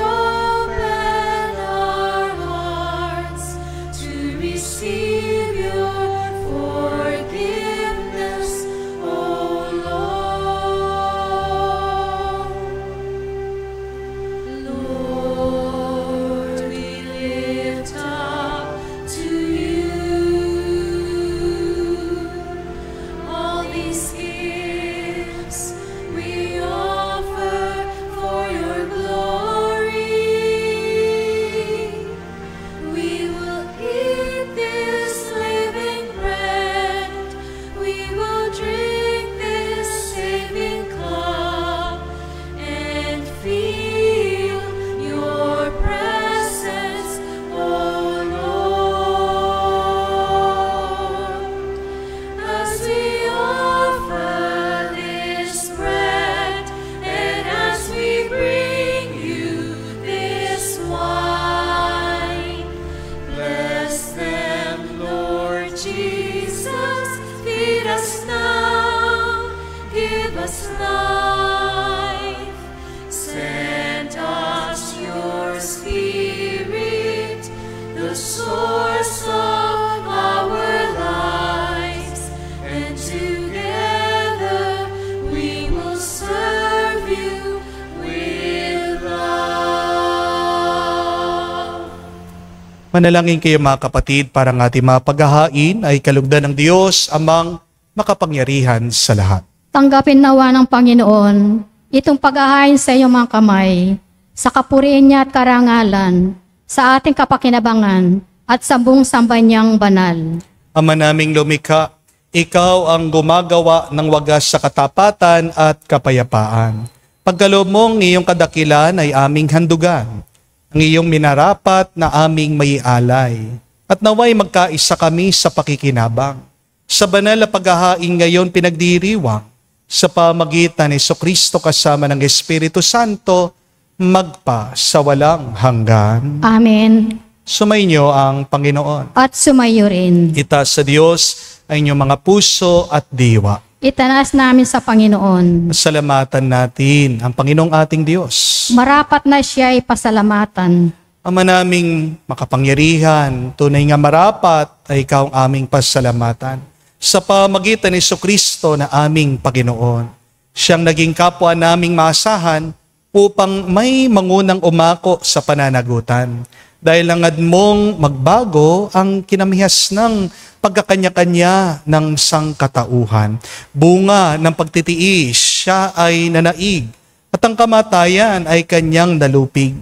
Manalangin kayo mga kapatid para ng ating mga paghahain ay kalugdan ng Diyos amang makapangyarihan sa lahat. Tanggapin nawa ng Panginoon itong paghahain sa iyong mga kamay, sa kapurihan niya at karangalan, sa ating kapakinabangan at sa buong sambahan niyang banal. Ama naming lumikha, ikaw ang gumagawa ng wagas sa katapatan at kapayapaan. Pagkaloob mong iyong kadakilan ay aming handugan, ang iyong minarapat na aming maialay, at naway magkaisa kami sa pakikinabang. Sa banal na paghahain ngayon pinagdiriwang, sa pamagitan ni Jesucristo kasama ng Espiritu Santo, magpa sa walang hanggan. Amen. Sumainyo ang Panginoon. At sumayo rin. Itaas sa Diyos ay inyong mga puso at diwa. Itanaas namin sa Panginoon. Salamatan natin ang Panginoong ating Diyos. Marapat na siya ay pasalamatan. Ama naming makapangyarihan, tunay nga marapat ay ikaw ang aming pasalamatan. Sa pamagitan ni Jesucristo na aming Panginoon, siyang naging kapwa naming maasahan upang may mangunang umako sa pananagutan. Dahil langad mong magbago ang kinamihas ng pagkakanya-kanya ng sangkatauhan. Bunga ng pagtitiis, siya ay nanaig, at ang kamatayan ay kanyang nalupig.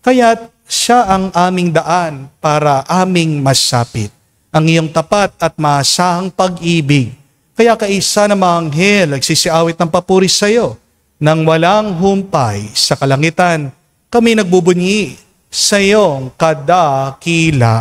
Kaya't siya ang aming daan para aming masapit ang iyong tapat at maasahang pag-ibig. Kaya kaisa ng mga anghel nagsisiawit ng papuri sa iyo, nang walang humpay sa kalangitan, kami nagbubunyi sa iyong kadakilaan.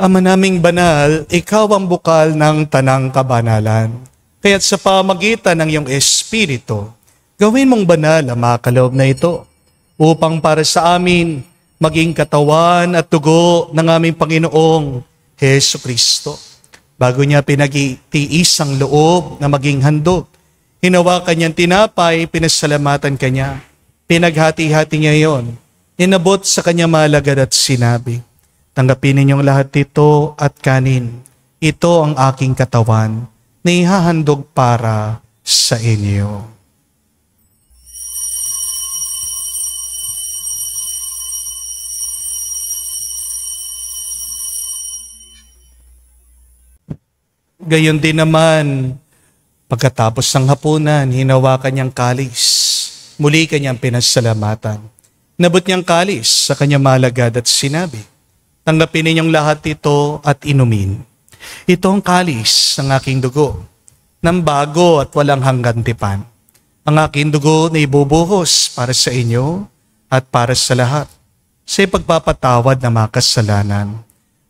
Ama naming banal, ikaw ang bukal ng tanang kabanalan. Kaya't sa pamagitan ng iyong Espiritu, gawin mong banal ang mga kaloob na ito, upang para sa amin maging katawan at dugo ng aming Panginoong Hesu Kristo. Bago niya pinag-itiis ang loob na maging handog, hinawakan niyang tinapay, pinasalamatan kanya, pinaghati-hati niya yon, inabot sa kanya malagad at sinabi, tanggapin ninyong lahat ito at kanin. Ito ang aking katawan na ihahandog para sa inyo. Gayon din naman, pagkatapos ng hapunan, hinawakan niyang kalis. Muli kanyang pinasalamatan. Nabot niyang kalis sa kanyang malagad at sinabi, tanggapin ninyong lahat ito at inumin. Ito ang kalis ng aking dugo, ng bago at walang hanggan tipan. Ang aking dugo na ibubuhos para sa inyo at para sa lahat, sa pagpapatawad ng mga kasalanan.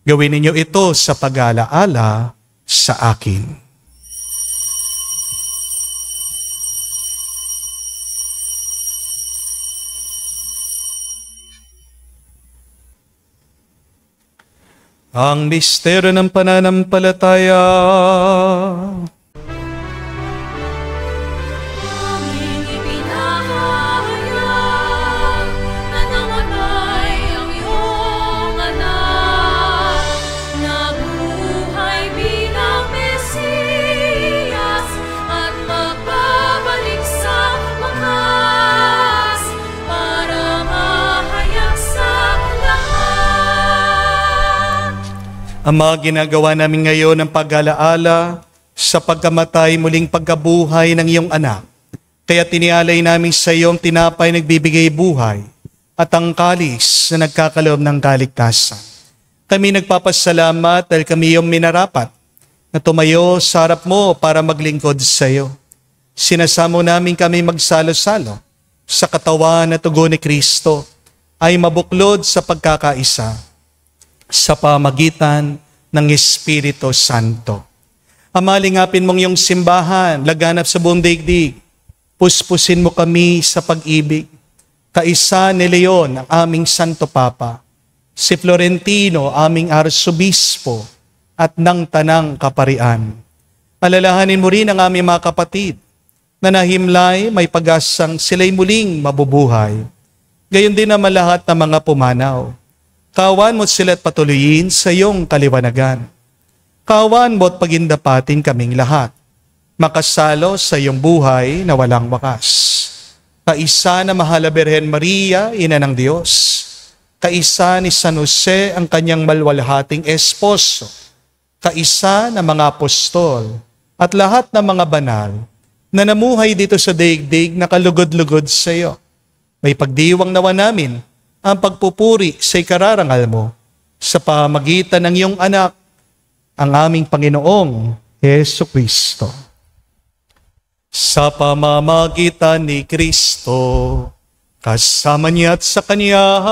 Gawin ninyo ito sa pag-alaala sa akin. Ang misteryo ng pananampalataya. Aming ipinahayag na namatay ang iyong anak, nabuhay bilang Mesiyas. Ama, ginagawa namin ngayon ng pag-alaala sa pagkamatay muling pagkabuhay ng iyong anak. Kaya tinialay namin sa iyong tinapay nagbibigay buhay at ang kalis na nagkakaloob ng kaligtasan. Kami nagpapasalamat dahil kami iyong minarapat na tumayo sa harap mo para maglingkod sa iyo. Sinasamo namin kami magsalo-salo sa katawan at tugo ni Kristo ay mabuklod sa pagkakaisa sa pamagitan ng Espiritu Santo. Amalingapin mong iyong simbahan, laganap sa buong daigdig. Puspusin mo kami sa pag-ibig. Kaisa ni Leon, ang aming Santo Papa, si Florentino, aming Arsobispo, at ng Tanang Kaparian. Alalahanin mo rin ang aming mga kapatid na nahimlay, may pag-asang sila'y muling mabubuhay. Gayon din naman lahat ng mga pumanaw. Kawan mo sila at patuloyin sa iyong kaliwanagan. Kawan mo at pagindapatin kaming lahat. Makasalo sa iyong buhay na walang wakas. Kaisa na mahal na Birhen Maria, Ina ng Diyos. Kaisa ni San Jose, ang kanyang malwalhating esposo. Kaisa na mga apostol at lahat ng mga banal na namuhay dito sa daigdig na kalugod-lugod sa iyo. May pagdiwang nawa namin ang pagpupuri sa ikararangal mo sa pamagitan ng iyong anak, ang aming Panginoong Hesu Kristo. Sa pamamagitan ni Kristo, kasama niya at sa Kanya,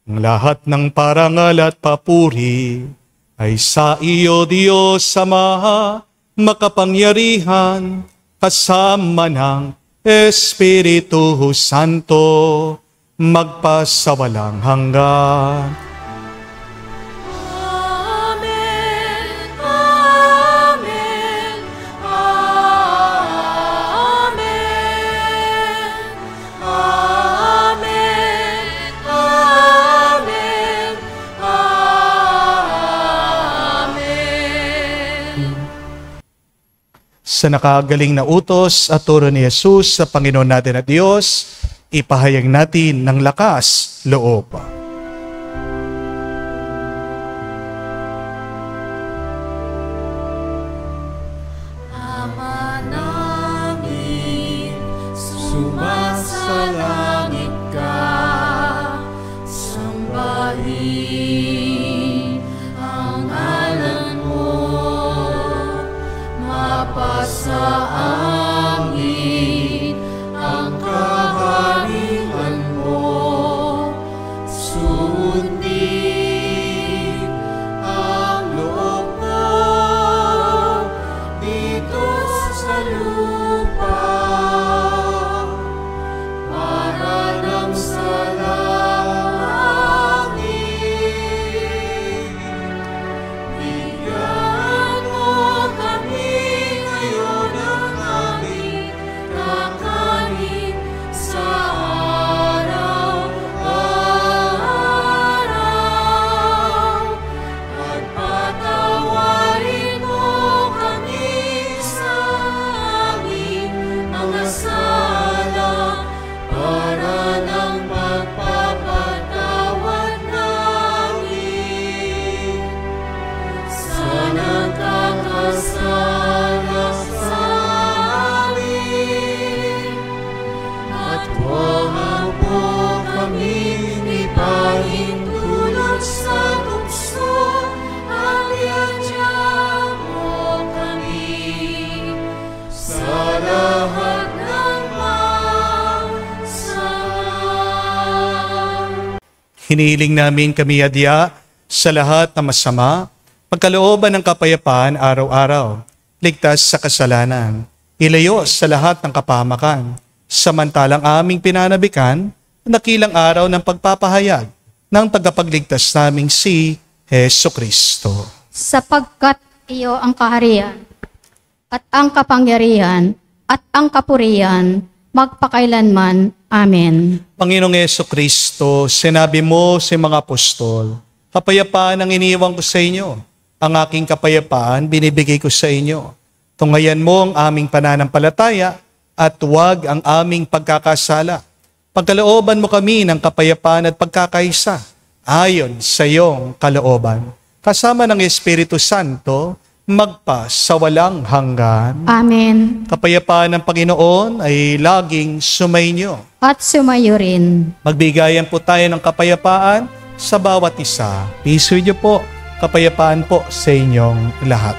ang lahat ng parangal at papuri ay sa iyo, Diyos Ama, makapangyarihan, kasama ng Espiritu Santo, magpasawalang hanggan. Amen. Amen. Amen. Amen. Amen. Amen. Sa nakagaling na utos at turo ni Jesus sa Panginoon natin at Diyos, ipahayag natin ng lakas loob. Ama namin, sumasalangit ka, sambahin ang ngalan mo, mapasa amin ang kaharian mo, sundin ang loob mo dito sa lupa, para lang sa langit. Bigyan mo kami ngayon ng aming kakanin sa araw-araw, at patawarin mo kami sa aming mga sala, para ng pagpapatawad namin sa nagkakasala sa amin. At huwag mo kami ipahintulot sa tukso, at iadya mo kami sa lahat ng masama. Hinihiling namin kami adya sa lahat ng masama, pagkalooban ng kapayapaan araw-araw, ligtas sa kasalanan, ilayo sa lahat ng kapahamakan, samantalang aming pinanabikan, nakilang araw ng pagpapahayag ng tagapagligtas naming si Hesu Kristo. Sapagkat iyo ang kaharian, at ang kapangyarihan, at ang kapurihan, magpakailanman. Amen. Panginoong Hesu Kristo, sinabi mo sa mga apostol, kapayapaan ang iniwan ko sa inyo. Ang aking kapayapaan binibigay ko sa inyo. Tungayan mo ang aming pananampalataya at huwag ang aming pagkakasala. Pagkalooban mo kami ng kapayapaan at pagkakaisa ayon sa iyong kalooban. kasama ng Espiritu Santo, magpa sa walang hanggan. Amen. Kapayapaan ng Panginoon ay laging sumainyo. At sumayo rin. Magbigayan po tayo ng kapayapaan sa bawat isa. Peace with you po. Kapayapaan po sa inyong lahat.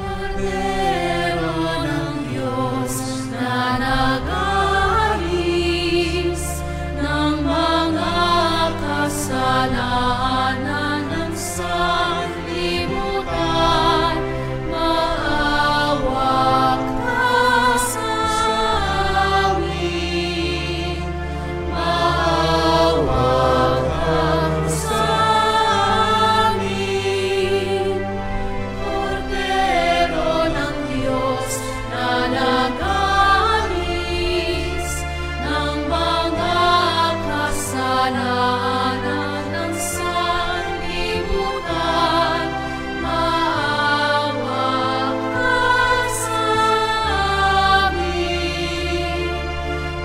Cordero ng Diyos na nag-aalis ng mga kasalanan ng sanlibutan, maawa ka sa amin. Maawa ka sa amin. Cordero ng Diyos na nag-aalis ng mga kasalanan ng sanlibutan, maawa ka sa amin.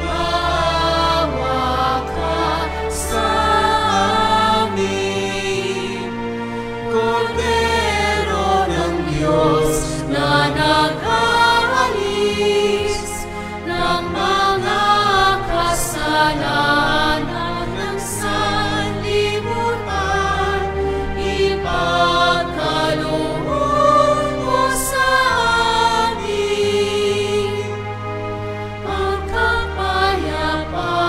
Maawa ka sa amin. Cordero ng Diyos na nag-aalis ng mga kasalanan ng sanlibutan, ipagkaloob mo sa amin ang kapayapaan.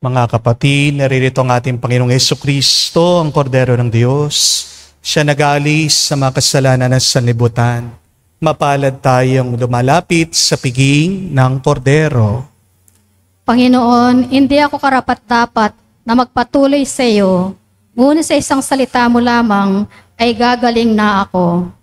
Mga kapatid, naririto ang ating Panginoong Jesucristo, ang Kordero ng Diyos. Siya nag-aalis sa mga kasalanan ng sanlibutan. Mapalad tayong lumalapit sa piging ng Kordero. Panginoon, hindi ako karapat-dapat na magpatuloy sa iyo. Ngunit sa isang salita mo lamang ay gagaling na ako.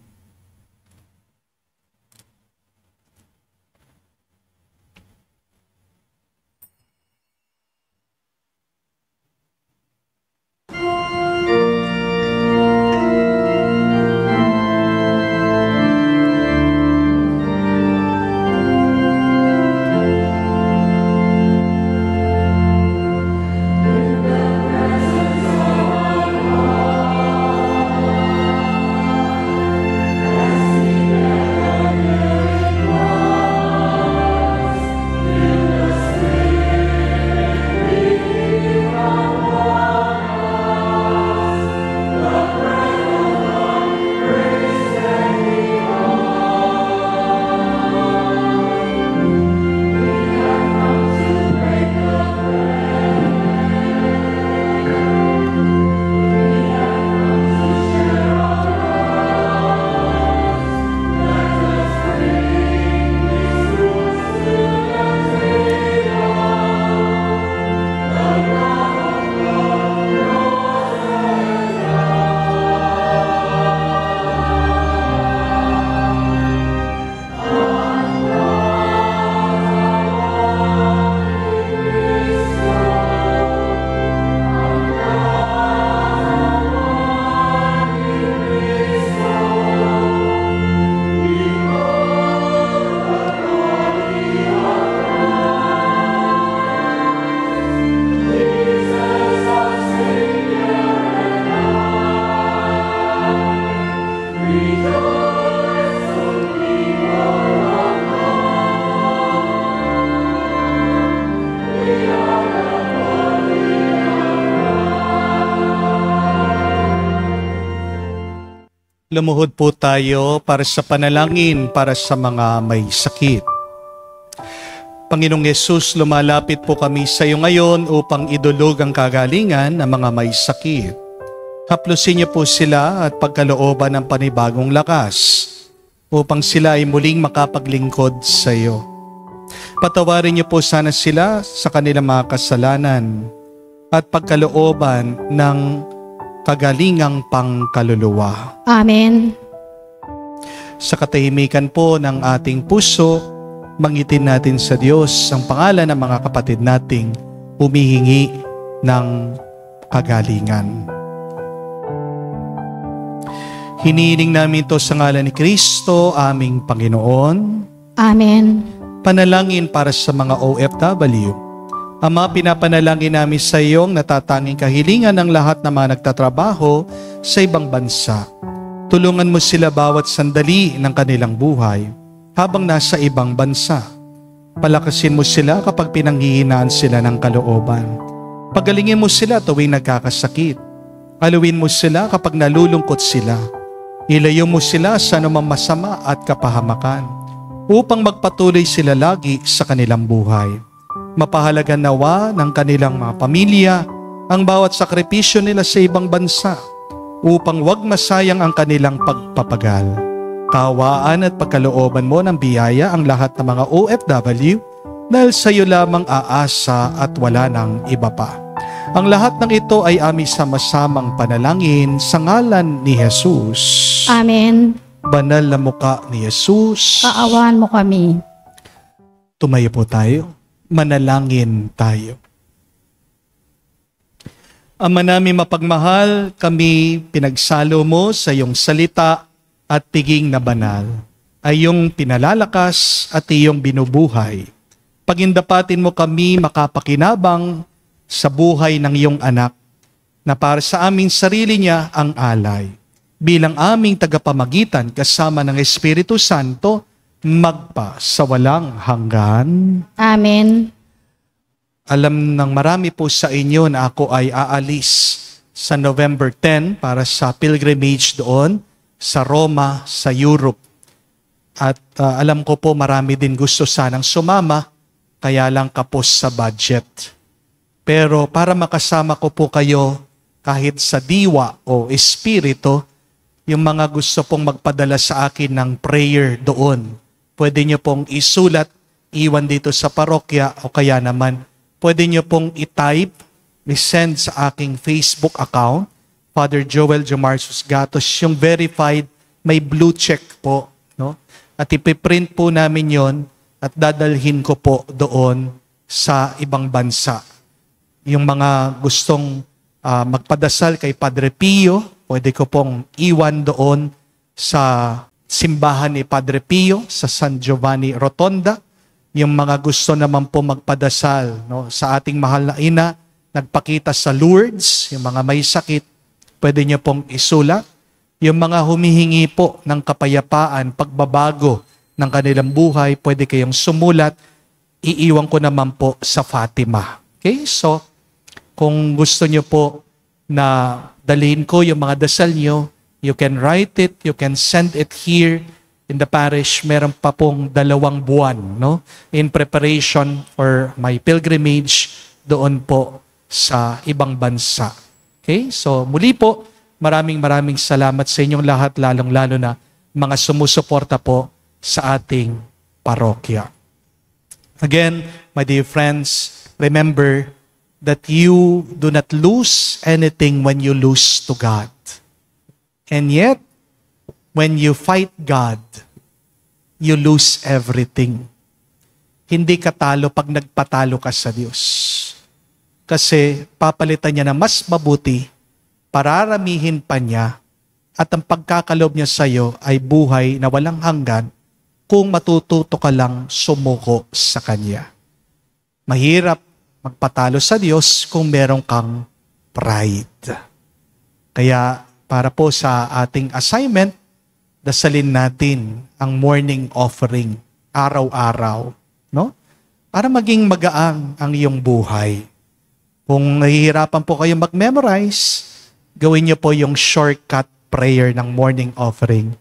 Lumuhod po tayo para sa panalangin para sa mga may sakit. Panginoong Yesus, lumalapit po kami sa iyo ngayon upang idulog ang kagalingan ng mga may sakit. Haplusin niyo po sila at pagkalooban ng panibagong lakas upang sila ay muling makapaglingkod sa iyo. Patawarin niyo po sana sila sa kanilang mga kasalanan at pagkalooban ng kagalingang pangkaluluwa. Amen. Sa katahimikan po ng ating puso, mangitin natin sa Diyos ang pangalan ng mga kapatid nating humihingi ng kagalingan. Hinihiling namin ito sa ngalan ni Kristo, aming Panginoon. Amen. Panalangin para sa mga OFW. Ama, pinapanalangin namin sa iyong natatanging kahilingan ng lahat ng mga nagtatrabaho sa ibang bansa. Tulungan mo sila bawat sandali ng kanilang buhay habang nasa ibang bansa. Palakasin mo sila kapag pinanghihinaan sila ng kalooban. Pagalingin mo sila tuwing nagkakasakit. Aluin mo sila kapag nalulungkot sila. Ilayo mo sila sa anumang masama at kapahamakan upang magpatuloy sila lagi sa kanilang buhay. Mapahalagan nawa ng kanilang mga pamilya ang bawat sakripisyo nila sa ibang bansa upang wag masayang ang kanilang pagpapagal. Kawaan at pagkalooban mo ng biyaya ang lahat ng mga OFW dahil sa iyo lamang aasa at wala ng iba pa. Ang lahat ng ito ay aming sama-samang panalangin sa ngalan ni Jesus. Amen. Banal na mukha ni Jesus. Kaawaan mo kami. Tumayo po tayo. Manalangin tayo. Ama namin mapagmahal, kami pinagsalo mo sa iyong salita at tiging na banal. Ay iyong pinalalakas at iyong binubuhay. Pagindapatin mo kami makapakinabang sa buhay ng iyong anak na para sa aming sarili niya ang alay. Bilang aming tagapamagitan kasama ng Espiritu Santo, magpa sa walang hanggan. Amen. Alam ng marami po sa inyo na ako ay aalis sa November 10 para sa pilgrimage doon sa Roma, sa Europe. At alam ko po marami din gusto sanang sumama, kaya lang kapos sa budget. Pero para makasama ko po kayo kahit sa diwa o espiritu, yung mga gusto pong magpadala sa akin ng prayer doon, pwede nyo pong isulat, iwan dito sa parokya o kaya naman, pwede nyo pong i-type, i-send sa aking Facebook account, Father Joel Jomarsus Gatos, yung verified, may blue check po. No? At ipiprint po namin yon at dadalhin ko po doon sa ibang bansa. Yung mga gustong magpadasal kay Padre Pio, pwede ko pong iwan doon sa simbahan ni Padre Pio sa San Giovanni Rotonda. Yung mga gusto naman po magpadasal sa ating mahal na ina, nagpakita sa Lourdes, yung mga may sakit, pwede niyo pong isulat. Yung mga humihingi po ng kapayapaan, pagbabago ng kanilang buhay, pwede kayong sumulat. Iiwan ko naman po sa Fatima. Okay? So, kung gusto niyo po na dalhin ko yung mga dasal niyo, you can write it, you can send it here in the parish. Meron pa pong 2 buwan, no? In preparation for my pilgrimage doon po sa ibang bansa. Okay? So, muli po, maraming salamat sa inyong lahat, lalong-lalo na mga sumusuporta po sa ating parokya. Again, my dear friends, remember that you do not lose anything when you lose to God. And yet, when you fight God, you lose everything. Hindi ka talo pag nagpatalo ka sa Diyos. Kasi papalitan niya na mas mabuti, pararamihin pa niya, at ang pagkakalob niya sa iyo ay buhay na walang hanggan kung matututo ka lang sumuko sa Kanya. Mahirap magpatalo sa Diyos kung meron kang pride. Kaya para po sa ating assignment, dasalin natin ang morning offering araw-araw, no? Para maging magaang ang iyong buhay. Kung nahihirapan po kayo mag-memorize, gawin niyo po yung shortcut prayer ng morning offering.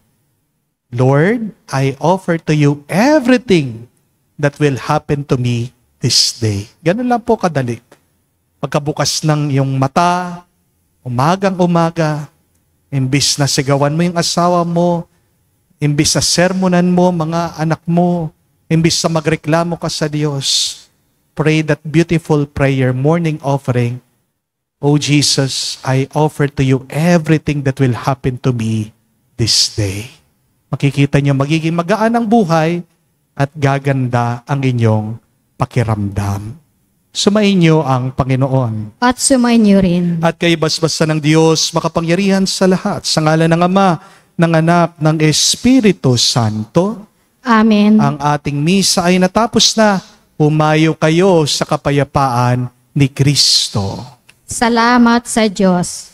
Lord, I offer to you everything that will happen to me this day. Ganun lang po kadali. Pagkabukas ng iyong mata, umagang-umaga, imbis na sigawan mo yung asawa mo, imbis na sermonan mo mga anak mo, imbis na magreklamo ka sa Diyos, pray that beautiful prayer, morning offering. Oh Jesus, I offer to you everything that will happen to me this day. Makikita niyo magiging magaan ang buhay at gaganda ang inyong pakiramdam. Sumayin niyo ang Panginoon. At sumayin niyo rin. At kay basbasa ng Diyos, makapangyarihan sa lahat, sa ngalan ng Ama, ng Anak, ng Espiritu Santo. Amen. Ang ating misa ay natapos na. Pumayo kayo sa kapayapaan ni Kristo. Salamat sa Diyos.